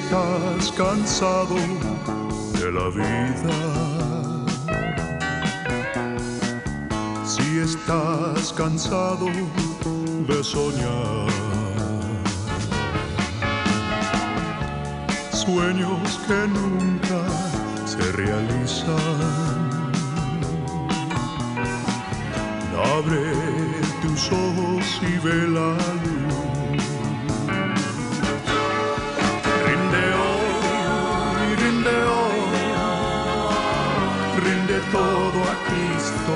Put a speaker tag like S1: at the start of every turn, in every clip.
S1: estás cansado de la vida, si estás cansado de soñar, sueños que nunca se realizan, abre tus ojos y ve la luz. Rinde hoy, rinde todo a Cristo.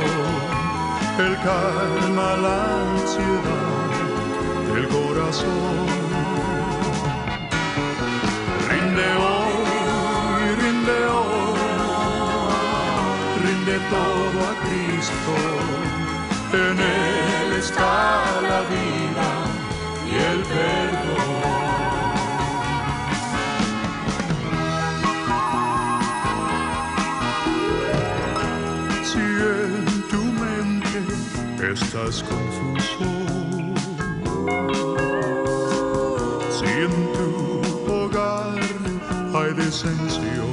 S1: Él calma la ansiedad del corazón. Rinde hoy, rinde todo a Cristo. En Él está la vida y el perdón. Si en tu mente estás confuso, si en tu hogar hay disensión,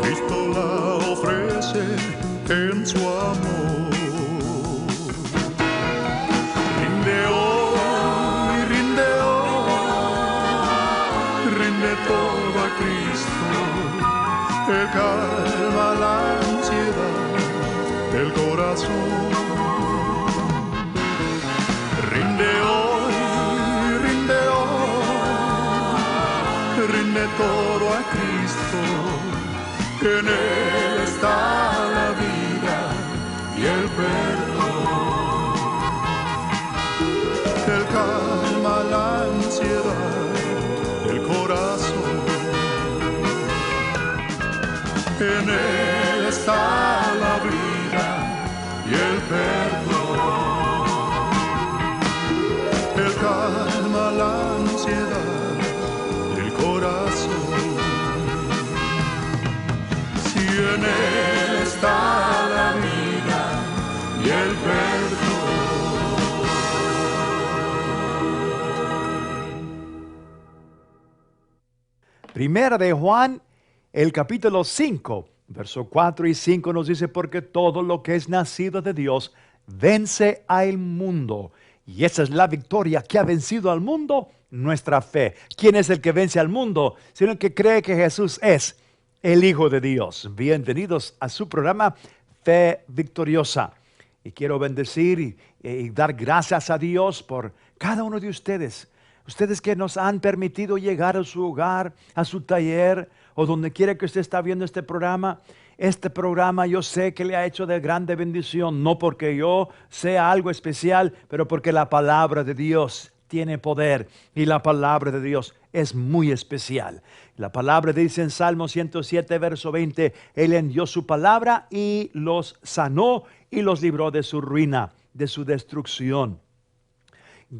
S1: Cristo la ofrece en su amor. Rinde hoy, rinde todo a Cristo. Él calma la ansiedad del corazón. Rinde todo a Cristo, en Él está la vida y el perdón. Él calma la ansiedad del corazón, en Él está la vida y el perdón. Él calma la ansiedad corazón, si en Él está la vida y el perdón.
S2: Primera de Juan, el capítulo 5, verso 4 y 5 nos dice: porque todo lo que es nacido de Dios vence al mundo. Y esa es la victoria que ha vencido al mundo, nuestra fe. ¿Quién es el que vence al mundo? Sino el que cree que Jesús es el Hijo de Dios. Bienvenidos a su programa Fe Victoriosa. Y quiero bendecir y dar gracias a Dios por cada uno de ustedes. Ustedes que nos han permitido llegar a su hogar, a su taller o donde quiera que usted está viendo este programa. Este programa yo sé que le ha hecho de grande bendición, no porque yo sea algo especial, pero porque la palabra de Dios tiene poder y la palabra de Dios es muy especial. La palabra dice en Salmo 107, verso 20, Él envió su palabra y los sanó y los libró de su ruina, de su destrucción.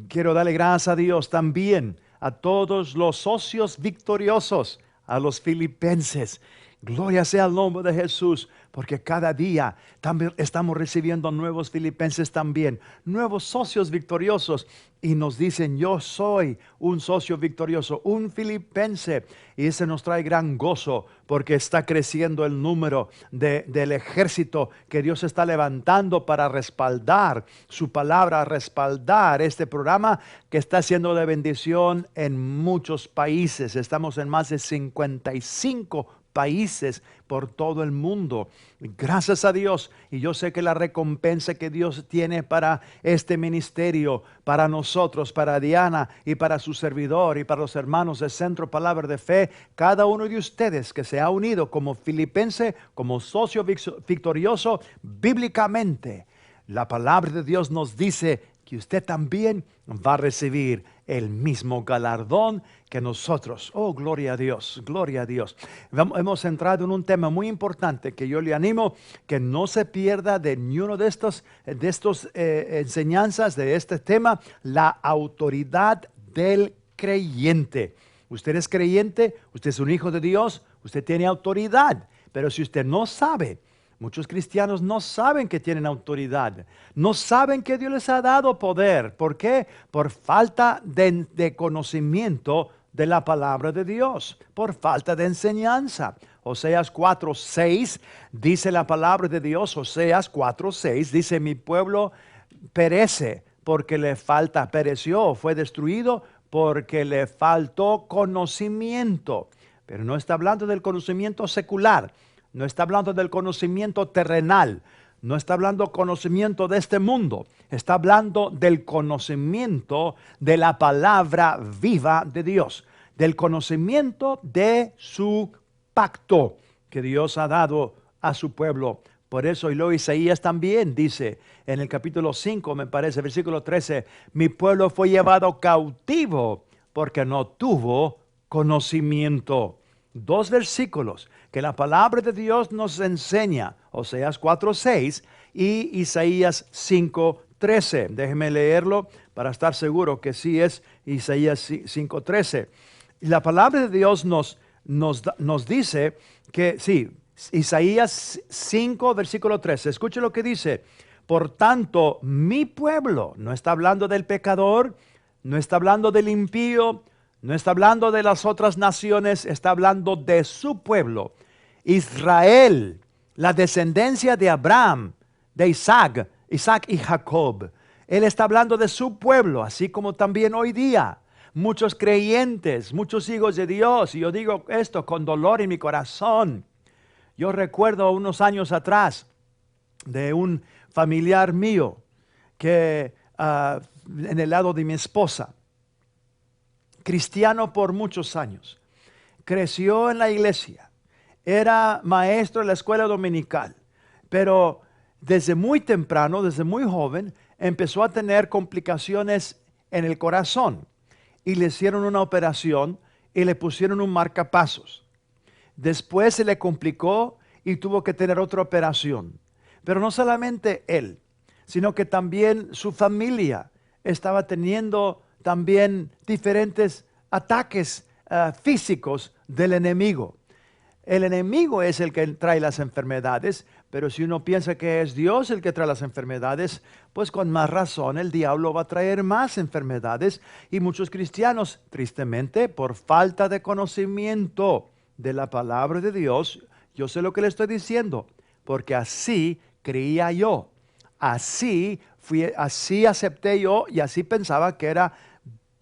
S2: Quiero darle gracias a Dios también a todos los socios victoriosos, a los filipenses. Gloria sea el nombre de Jesús, porque cada día también estamos recibiendo nuevos filipenses también, nuevos socios victoriosos, y nos dicen: yo soy un socio victorioso, un filipense, y ese nos trae gran gozo, porque está creciendo el número del ejército que Dios está levantando para respaldar su palabra, respaldar este programa que está siendo de bendición en muchos países. Estamos en más de 55 países por todo el mundo. Gracias a Dios. Y yo sé que la recompensa que Dios tiene para este ministerio, para nosotros, para Diana y para su servidor y para los hermanos de Centro Palabra de Fe, cada uno de ustedes que se ha unido como filipense, como socio victorioso, bíblicamente, la palabra de Dios nos dice que usted también va a recibir el mismo galardón que nosotros. Oh, gloria a Dios, gloria a Dios. Hemos entrado en un tema muy importante que yo le animo que no se pierda de ni uno de estos enseñanzas de este tema: la autoridad del creyente. Usted es creyente, usted es un hijo de Dios, usted tiene autoridad, pero si usted no sabe Muchos cristianos no saben que tienen autoridad, no saben que Dios les ha dado poder. ¿Por qué? Por falta de conocimiento de la palabra de Dios, por falta de enseñanza. Oseas 4:6 dice la palabra de Dios, Oseas 4:6 dice, mi pueblo perece porque le falta, pereció, fue destruido porque le faltó conocimiento. Pero no está hablando del conocimiento secular, no está hablando del conocimiento terrenal, no está hablando conocimiento de este mundo, está hablando del conocimiento de la palabra viva de Dios, del conocimiento de su pacto que Dios ha dado a su pueblo. Por eso, y luego Isaías también dice en el capítulo 5, me parece, versículo 13, mi pueblo fue llevado cautivo porque no tuvo conocimiento. Dos versículos que la palabra de Dios nos enseña, Oseas 4:6 y Isaías 5:13. Déjeme leerlo para estar seguro que sí es Isaías 5:13. La palabra de Dios nos dice que, sí, Isaías 5, versículo 13. Escuche lo que dice. Por tanto, mi pueblo, no está hablando del pecador, no está hablando del impío, no está hablando de las otras naciones, está hablando de su pueblo. Israel, la descendencia de Abraham, de Isaac y Jacob. Él está hablando de su pueblo, así como también hoy día. Muchos creyentes, muchos hijos de Dios, y yo digo esto con dolor en mi corazón. Yo recuerdo unos años atrás de un familiar mío que en el lado de mi esposa, cristiano por muchos años, creció en la iglesia, era maestro en la escuela dominical, pero desde muy temprano, desde muy joven, empezó a tener complicaciones en el corazón y le hicieron una operación y le pusieron un marcapasos. Después se le complicó y tuvo que tener otra operación. Pero no solamente él, sino que también su familia estaba teniendo también diferentes ataques físicos del enemigo. El enemigo es el que trae las enfermedades, pero si uno piensa que es Dios el que trae las enfermedades, pues con más razón el diablo va a traer más enfermedades. Y muchos cristianos, tristemente, por falta de conocimiento de la palabra de Dios, yo sé lo que le estoy diciendo, porque así creía yo, así acepté yo y así pensaba que era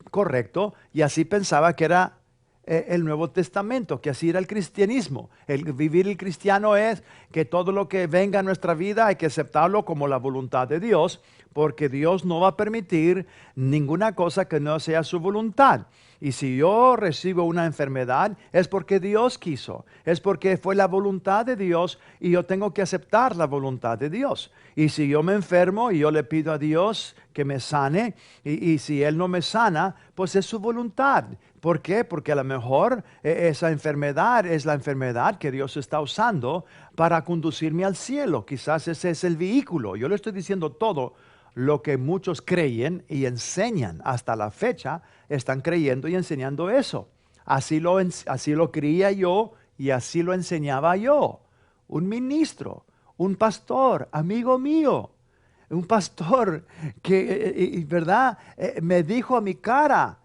S2: correcto y así pensaba que era el Nuevo Testamento, que así era el cristianismo. El vivir el cristiano es que todo lo que venga a nuestra vida hay que aceptarlo como la voluntad de Dios, porque Dios no va a permitir ninguna cosa que no sea su voluntad. Y si yo recibo una enfermedad, es porque Dios quiso, es porque fue la voluntad de Dios y yo tengo que aceptar la voluntad de Dios. Y si yo me enfermo y yo le pido a Dios que me sane, y si Él no me sana, pues es su voluntad. ¿Por qué? Porque a lo mejor esa enfermedad es la enfermedad que Dios está usando para conducirme al cielo. Quizás ese es el vehículo. Yo le estoy diciendo todo lo que muchos creen y enseñan hasta la fecha, están creyendo y enseñando eso. Así lo creía yo y así lo enseñaba yo. Un ministro, un pastor, amigo mío, un pastor que, ¿verdad? Me dijo a mi cara,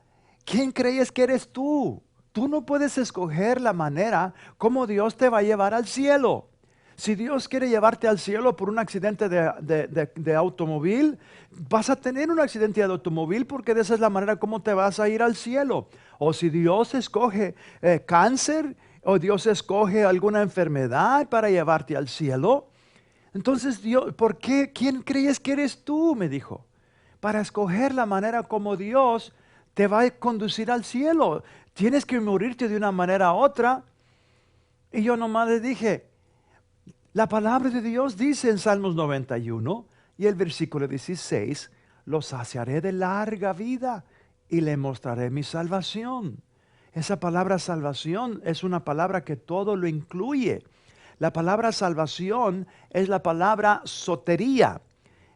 S2: ¿quién crees que eres tú? Tú no puedes escoger la manera como Dios te va a llevar al cielo. Si Dios quiere llevarte al cielo por un accidente de automóvil, vas a tener un accidente de automóvil porque de esa es la manera como te vas a ir al cielo. O si Dios escoge cáncer o Dios escoge alguna enfermedad para llevarte al cielo, entonces Dios, ¿por qué? ¿Quién crees que eres tú? Me dijo, para escoger la manera como Dios te va a conducir al cielo. Tienes que morirte de una manera u otra. Y yo nomás le dije, la palabra de Dios dice en Salmos 91 y el versículo 16, los saciaré de larga vida y le mostraré mi salvación. Esa palabra salvación es una palabra que todo lo incluye. La palabra salvación es la palabra sotería.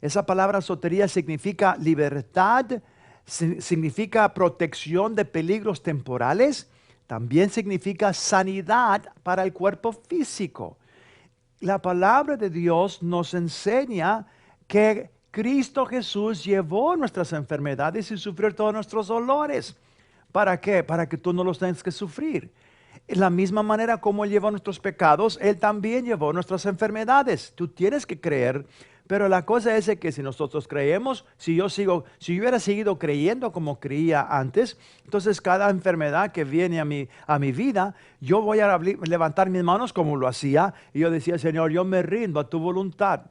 S2: Esa palabra sotería significa libertad, significa protección de peligros temporales, también significa sanidad para el cuerpo físico. la palabra de Dios nos enseña que Cristo Jesús llevó nuestras enfermedades y sufrió todos nuestros dolores. ¿Para qué? Para que tú no los tengas que sufrir. De la misma manera como Él llevó nuestros pecados, Él también llevó nuestras enfermedades. Tú tienes que creer, pero la cosa es de que si nosotros creemos, si yo hubiera seguido creyendo como creía antes, entonces cada enfermedad que viene a mi vida, yo voy a levantar mis manos como lo hacía, y yo decía, Señor, yo me rindo a tu voluntad,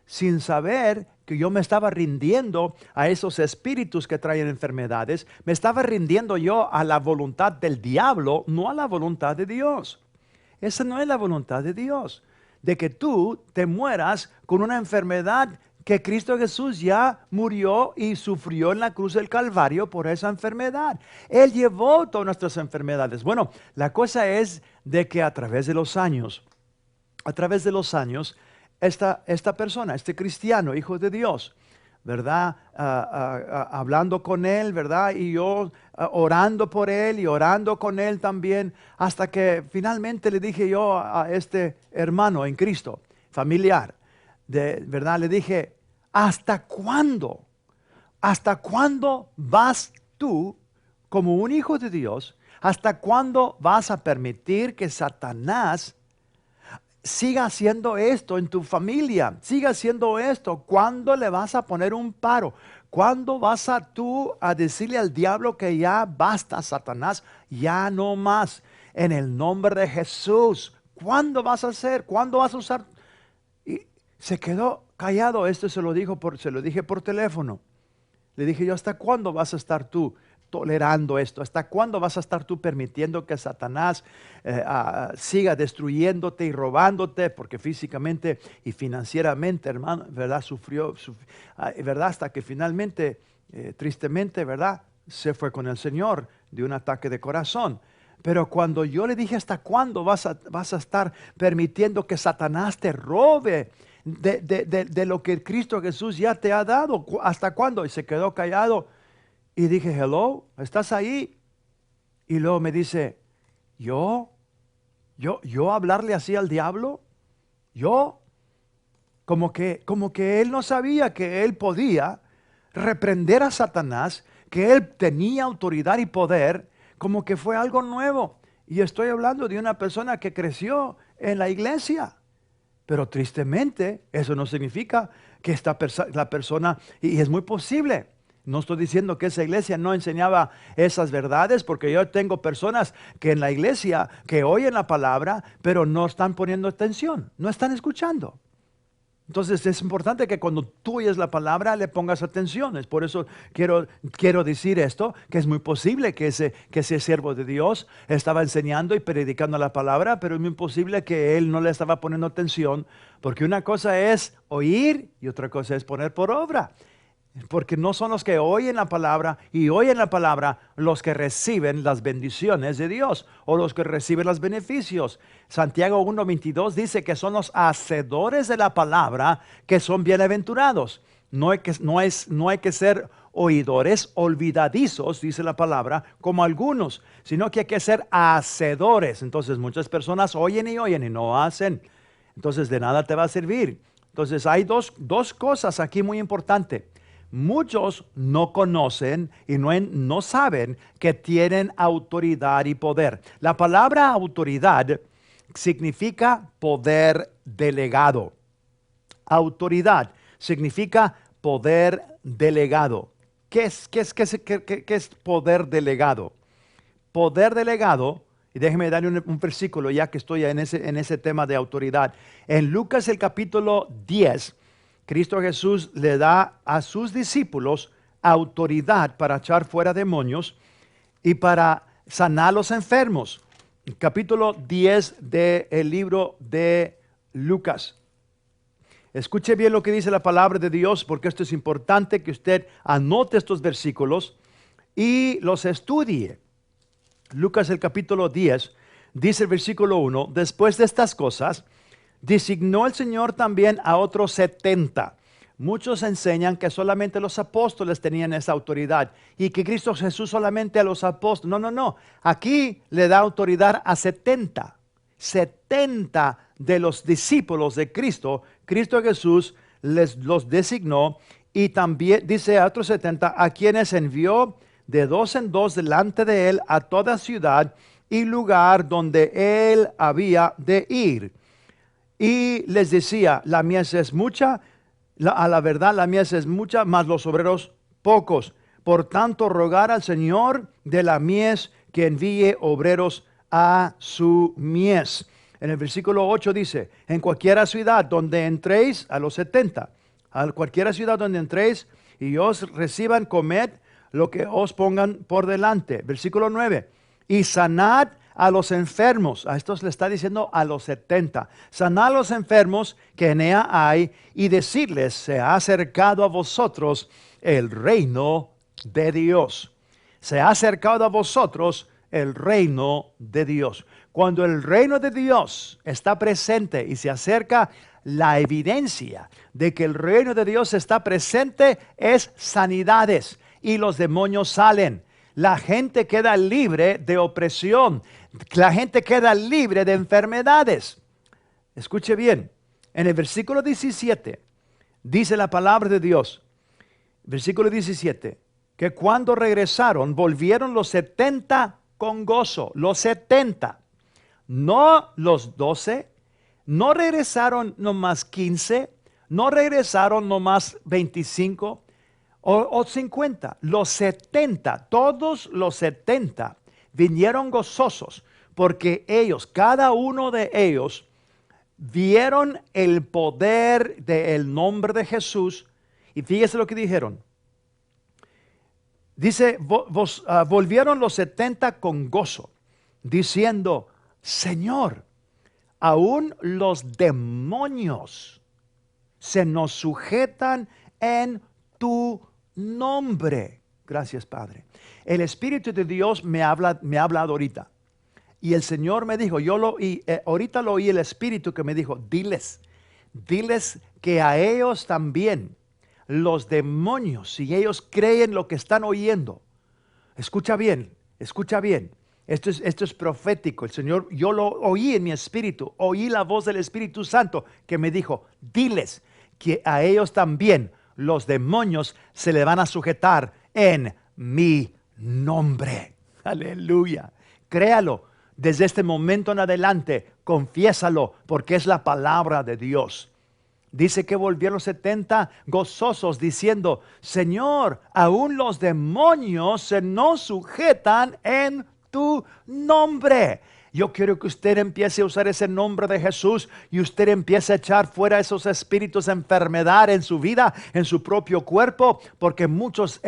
S2: sin saber que yo me estaba rindiendo a esos espíritus que traen enfermedades, me estaba rindiendo yo a la voluntad del diablo, no a la voluntad de Dios. Esa no es la voluntad de Dios, de que tú te mueras con una enfermedad que Cristo Jesús ya murió y sufrió en la cruz del Calvario por esa enfermedad. Él llevó todas nuestras enfermedades. Bueno, la cosa es de que a través de los años, esta persona, este cristiano, hijo de Dios, ¿verdad? Hablando con él, ¿verdad? Y yo orando por él y orando con él también, hasta que finalmente le dije yo a este hermano en Cristo, familiar, ¿verdad? Le dije, ¿hasta cuándo? ¿Hasta cuándo vas tú, como un hijo de Dios, hasta cuándo vas a permitir que Satanás siga haciendo esto en tu familia, siga haciendo esto? ¿Cuándo le vas a poner un paro? ¿Cuándo vas tú a decirle al diablo que ya basta, Satanás, ya no más? En el nombre de Jesús, ¿cuándo vas a hacer? ¿Cuándo vas a usar? Y se quedó callado. Esto se lo dije por teléfono. Le dije yo, ¿hasta cuándo vas a estar tú tolerando esto? ¿Hasta cuándo vas a estar tú permitiendo que Satanás siga destruyéndote y robándote? Porque físicamente y financieramente, hermano, ¿verdad? Sufrió, ¿verdad? Hasta que finalmente, tristemente, ¿verdad? Se fue con el Señor de un ataque de corazón. Pero cuando yo le dije, ¿hasta cuándo vas a estar permitiendo que Satanás te robe de lo que Cristo Jesús ya te ha dado? ¿Hasta cuándo? Y se quedó callado. Y dije, hello, ¿estás ahí? Y luego me dice, ¿yo hablarle así al diablo? ¿Yo? Como que él no sabía que él podía reprender a Satanás, que él tenía autoridad y poder, como que fue algo nuevo. Y estoy hablando de una persona que creció en la iglesia. Pero tristemente, eso no significa que la persona, y es muy posible. No estoy diciendo que esa iglesia no enseñaba esas verdades, porque yo tengo personas que en la iglesia que oyen la palabra, pero no están poniendo atención, no están escuchando. Entonces es importante que cuando tú oyes la palabra le pongas atención. Es por eso quiero decir esto, que es muy posible que ese siervo de Dios estaba enseñando y predicando la palabra, pero es muy posible que él no le estaba poniendo atención, porque una cosa es oír y otra cosa es poner por obra. Porque no son los que oyen la palabra y oyen la palabra los que reciben las bendiciones de Dios o los que reciben los beneficios. Santiago 1:22 dice que son los hacedores de la palabra que son bienaventurados. No hay que ser oidores olvidadizos, dice la palabra, como algunos, sino que hay que ser hacedores. Entonces muchas personas oyen y no hacen. Entonces de nada te va a servir. Entonces hay dos cosas aquí muy importantes. Muchos no conocen y no saben que tienen autoridad y poder. La palabra autoridad significa poder delegado. Autoridad significa poder delegado. ¿Qué es poder delegado? Poder delegado, y déjeme darle un versículo ya que estoy en ese tema de autoridad. En Lucas el capítulo 10, Cristo Jesús le da a sus discípulos autoridad para echar fuera demonios y para sanar a los enfermos. Capítulo 10 del libro de Lucas. Escuche bien lo que dice la palabra de Dios, porque esto es importante que usted anote estos versículos y los estudie. Lucas el capítulo 10, dice el versículo 1, después de estas cosas, designó el Señor también a otros 70. Muchos enseñan que solamente los apóstoles tenían esa autoridad y que Cristo Jesús solamente a los apóstoles. No. Aquí le da autoridad a 70. 70 de los discípulos de Cristo, Cristo Jesús los designó, y también dice a otros 70, a quienes envió de dos en dos delante de él a toda ciudad y lugar donde él había de ir. Y les decía, la mies es mucha, a la verdad la mies es mucha, mas los obreros pocos. Por tanto, rogar al Señor de la mies que envíe obreros a su mies. En el versículo 8 dice, en cualquiera ciudad donde entréis, a los 70, a cualquiera ciudad donde entréis y os reciban, comed lo que os pongan por delante. Versículo 9, y sanad a los enfermos. A estos le está diciendo a los 70. Sanad a los enfermos que en ella hay y decirles, se ha acercado a vosotros el reino de Dios. Se ha acercado a vosotros el reino de Dios. Cuando el reino de Dios está presente y se acerca, la evidencia de que el reino de Dios está presente es sanidades y los demonios salen. La gente queda libre de opresión. La gente queda libre de enfermedades. Escuche bien, en el versículo 17 dice la palabra de Dios, versículo 17, que cuando regresaron volvieron los 70 con gozo, los 70, no los 12, no regresaron nomás 15, no regresaron nomás 25 o 50, los 70, todos los 70 vinieron gozosos porque ellos, cada uno de ellos, vieron el poder del nombre de Jesús. Y fíjese lo que dijeron. Dice, volvieron los 70 con gozo, diciendo, Señor, aún los demonios se nos sujetan en tu nombre. Gracias, Padre. El Espíritu de Dios me ha hablado ahorita. Y el Señor me dijo, ahorita lo oí el Espíritu que me dijo, diles que a ellos también, los demonios, si ellos creen lo que están oyendo, escucha bien, esto es profético. El Señor, yo lo oí en mi espíritu, oí la voz del Espíritu Santo que me dijo, diles que a ellos también los demonios se le van a sujetar en mi nombre. Aleluya. Créalo. Desde este momento en adelante, confiésalo, porque es la palabra de Dios. Dice que volvieron los 70 gozosos, diciendo, Señor, aún los demonios se nos sujetan en tu nombre. Yo quiero que usted empiece a usar ese nombre de Jesús y usted empiece a echar fuera esos espíritus de enfermedad en su vida, en su propio cuerpo, porque muchos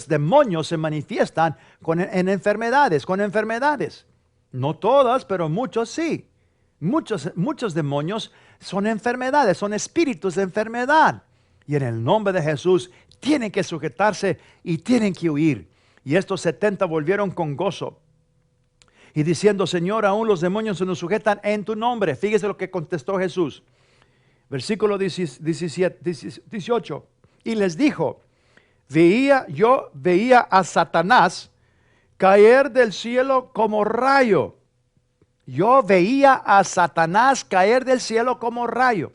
S2: demonios se manifiestan en enfermedades, con enfermedades. No todas, pero muchos sí. Muchos demonios son enfermedades, son espíritus de enfermedad. Y en el nombre de Jesús tienen que sujetarse y tienen que huir. Y estos 70 volvieron con gozo. Y diciendo, Señor, aún los demonios se nos sujetan en tu nombre. Fíjese lo que contestó Jesús. Versículo 18. Y les dijo, yo veía a Satanás caer del cielo como rayo. Yo veía a Satanás caer del cielo como rayo.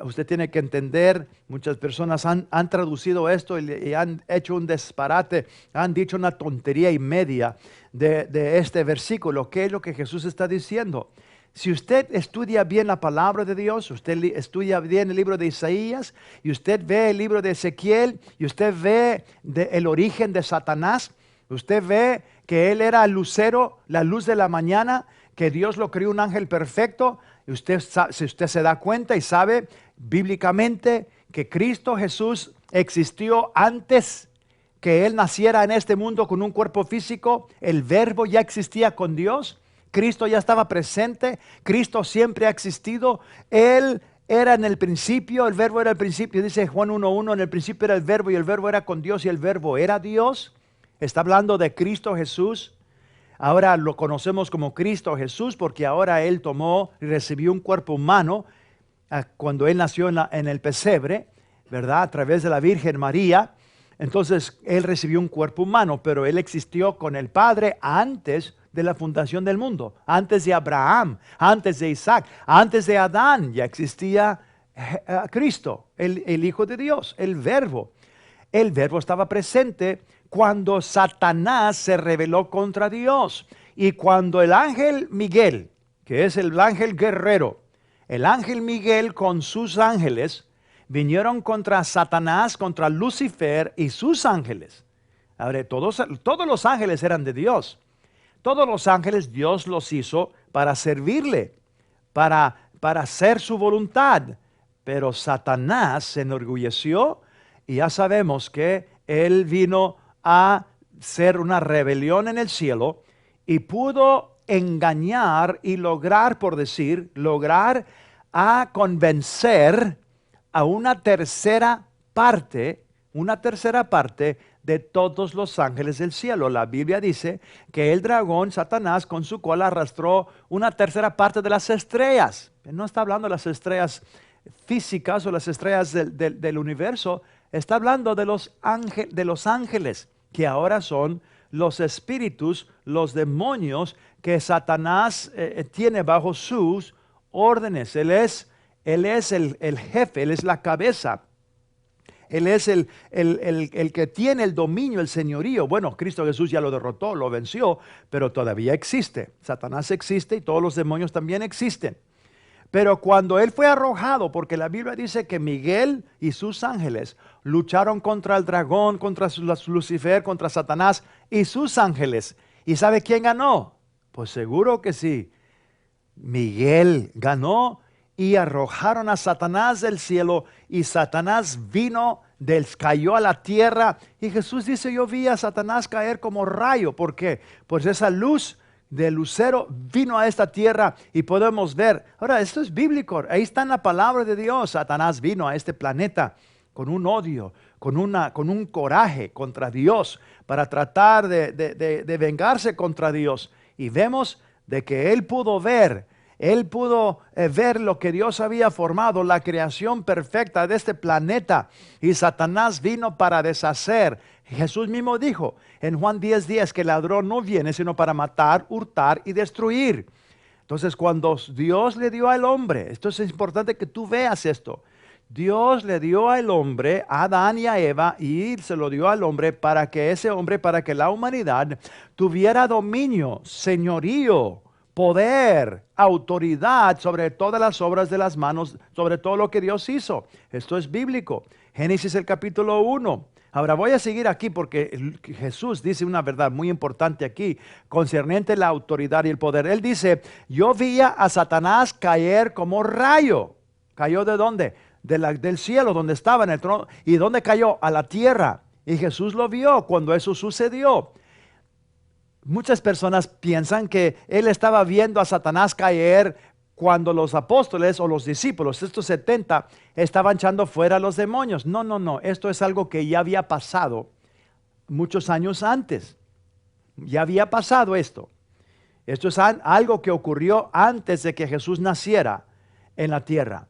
S2: Usted tiene que entender, muchas personas han traducido esto y han hecho un disparate, han dicho una tontería y media de este versículo. ¿Qué es lo que Jesús está diciendo? Si usted estudia bien la palabra de Dios, usted estudia bien el libro de Isaías, y usted ve el libro de Ezequiel, y usted ve el origen de Satanás, usted ve que él era el lucero, la luz de la mañana, que Dios lo creó un ángel perfecto. Y si usted se da cuenta y sabe bíblicamente que Cristo Jesús existió antes que Él naciera en este mundo con un cuerpo físico, el verbo ya existía con Dios, Cristo ya estaba presente, Cristo siempre ha existido, Él era en el principio, el verbo era el principio, dice Juan 1:1, en el principio era el verbo y el verbo era con Dios y el verbo era Dios. Está hablando de Cristo Jesús. Ahora lo conocemos como Cristo Jesús porque ahora Él tomó y recibió un cuerpo humano cuando Él nació en el pesebre, ¿verdad? A través de la Virgen María. Entonces Él recibió un cuerpo humano, pero Él existió con el Padre antes de la fundación del mundo. Antes de Abraham, antes de Isaac, antes de Adán, ya existía Cristo, el Hijo de Dios, el Verbo. El Verbo estaba presente cuando Satanás se rebeló contra Dios. Y cuando el ángel Miguel, que es el ángel guerrero, el ángel Miguel con sus ángeles, vinieron contra Satanás, contra Lucifer y sus ángeles. Ahora, todos los ángeles eran de Dios. Todos los ángeles Dios los hizo para servirle, para hacer su voluntad. Pero Satanás se enorgulleció y ya sabemos que él vino a ser una rebelión en el cielo y pudo engañar y lograr, por decir, lograr a convencer a una tercera parte de todos los ángeles del cielo. La Biblia dice que el dragón, Satanás, con su cola arrastró una tercera parte de las estrellas. No está hablando de las estrellas físicas o las estrellas del universo, está hablando de los ángeles, que ahora son los espíritus, los demonios que Satanás tiene bajo sus órdenes. Él es el jefe, Él es la cabeza. Él es el que tiene el dominio, el señorío. Bueno, Cristo Jesús ya lo derrotó, lo venció, pero todavía existe. Satanás existe y todos los demonios también existen. Pero cuando él fue arrojado, porque la Biblia dice que Miguel y sus ángeles lucharon contra el dragón, contra Lucifer, contra Satanás y sus ángeles. ¿Y sabe quién ganó? Pues seguro que sí. Miguel ganó y arrojaron a Satanás del cielo y Satanás cayó a la tierra. Y Jesús dice, yo vi a Satanás caer como rayo. ¿Por qué? Pues esa luz de lucero vino a esta tierra y podemos ver. Ahora, esto es bíblico, ahí está en la palabra de Dios. Satanás vino a este planeta con un odio, con un coraje contra Dios, para tratar de vengarse contra Dios. Y vemos de que él pudo ver lo que Dios había formado, la creación perfecta de este planeta. Y Satanás vino para deshacer. Jesús mismo dijo en Juan 10:10 que el ladrón no viene sino para matar, hurtar y destruir. Entonces, cuando Dios le dio al hombre, esto es importante que tú veas esto. Dios le dio al hombre, a Adán y a Eva, y se lo dio al hombre para que la humanidad tuviera dominio, señorío, poder, autoridad sobre todas las obras de las manos, sobre todo lo que Dios hizo. Esto es bíblico. Génesis el capítulo 1. Ahora voy a seguir aquí porque Jesús dice una verdad muy importante aquí, concerniente la autoridad y el poder. Él dice, yo vi a Satanás caer como rayo. ¿Cayó de dónde? Del cielo, donde estaba en el trono. ¿Y dónde cayó? A la tierra. Y Jesús lo vio cuando eso sucedió. Muchas personas piensan que él estaba viendo a Satanás caer cuando los apóstoles o los discípulos, estos 70, estaban echando fuera a los demonios. No. Esto es algo que ya había pasado muchos años antes. Ya había pasado esto. Esto es algo que ocurrió antes de que Jesús naciera en la tierra.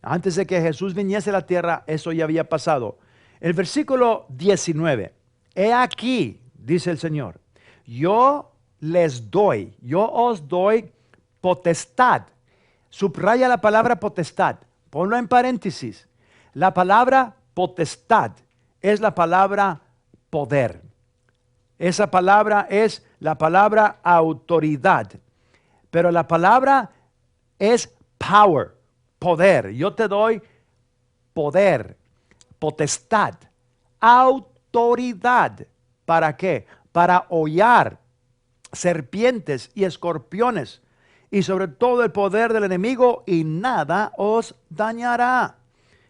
S2: Antes de que Jesús viniese a la tierra, eso ya había pasado. El versículo 19. He aquí, dice el Señor, yo os doy potestad. Subraya la palabra potestad. Ponlo en paréntesis. La palabra potestad es la palabra poder. Esa palabra es la palabra autoridad. Pero la palabra es power, poder. Yo te doy poder, potestad, autoridad. ¿Para qué? Para hollar serpientes y escorpiones y sobre todo el poder del enemigo, y nada os dañará.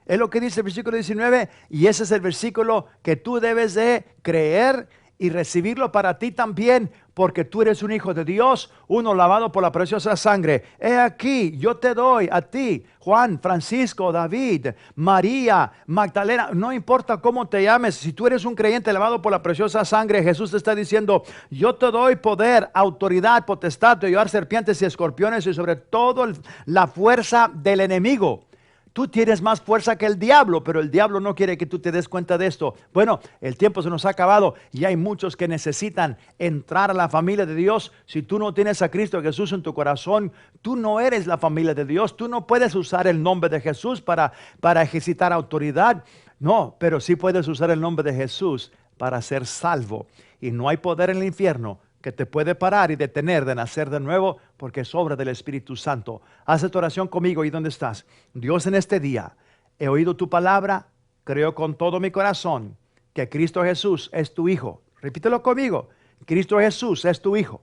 S2: Es lo que dice el versículo 19, y ese es el versículo que tú debes de creer y recibirlo para ti también, porque tú eres un hijo de Dios, uno lavado por la preciosa sangre. He aquí, yo te doy a ti, Juan, Francisco, David, María, Magdalena, no importa cómo te llames, si tú eres un creyente lavado por la preciosa sangre, Jesús te está diciendo, yo te doy poder, autoridad, potestad de hollar serpientes y escorpiones y sobre todo la fuerza del enemigo. Tú tienes más fuerza que el diablo, pero el diablo no quiere que tú te des cuenta de esto. Bueno, el tiempo se nos ha acabado y hay muchos que necesitan entrar a la familia de Dios. Si tú no tienes a Cristo Jesús en tu corazón, tú no eres la familia de Dios. Tú no puedes usar el nombre de Jesús para ejercitar autoridad. No, pero sí puedes usar el nombre de Jesús para ser salvo. Y no hay poder en el infierno que te puede parar y detener de nacer de nuevo, porque es obra del Espíritu Santo. Haz tu oración conmigo. ¿Y dónde estás? Dios, en este día he oído tu palabra, creo con todo mi corazón que Cristo Jesús es tu Hijo. Repítelo conmigo. Cristo Jesús es tu Hijo.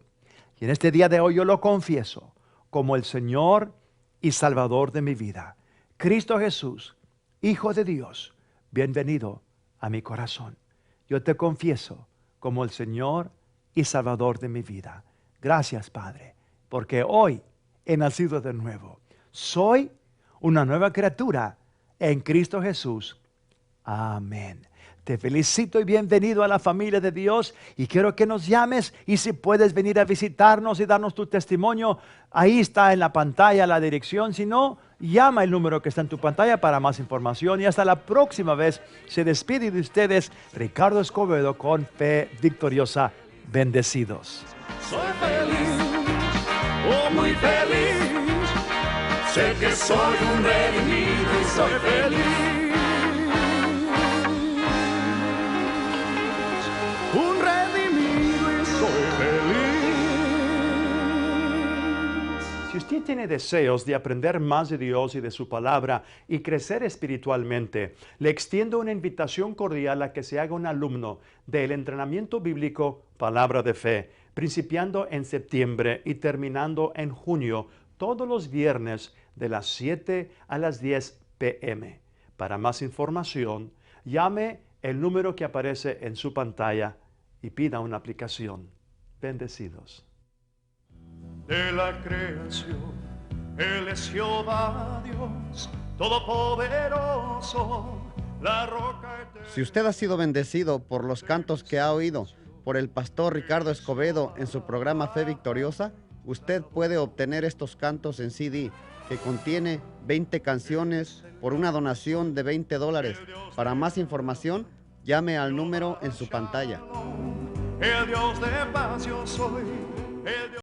S2: Y en este día de hoy yo lo confieso como el Señor y Salvador de mi vida. Cristo Jesús, Hijo de Dios, bienvenido a mi corazón. Yo te confieso como el Señor y Salvador de mi vida. Gracias, Padre, porque hoy he nacido de nuevo. Soy una nueva criatura en Cristo Jesús. Amén. Te felicito y bienvenido a la familia de Dios, y quiero que nos llames, y si puedes venir a visitarnos y darnos tu testimonio, ahí está en la pantalla la dirección. Si no, llama el número que está en tu pantalla para más información. Y hasta la próxima vez, se despide de ustedes Ricardo Escobedo con Fe Victoriosa. Bendecidos.
S1: Soy feliz, oh muy feliz. Sé que soy un redimido y soy feliz. Un redimido y soy feliz.
S2: Si usted tiene deseos de aprender más de Dios y de su palabra y crecer espiritualmente, le extiendo una invitación cordial a que se haga un alumno del entrenamiento bíblico Palabra de Fe, principiando en septiembre y terminando en junio, todos los viernes de las 7 a las 10 p.m. Para más información, llame el número que aparece en su pantalla y pida una aplicación. Bendecidos.
S1: De la creación, Él es Jehová Dios, todopoderoso, la roca eterna.
S3: Si usted ha sido bendecido por los cantos que ha oído por el pastor Ricardo Escobedo en su programa Fe Victoriosa, usted puede obtener estos cantos en CD, que contiene 20 canciones por una donación de $20. Para más información, llame al número en su pantalla.
S1: El Dios de paz yo soy, el Dios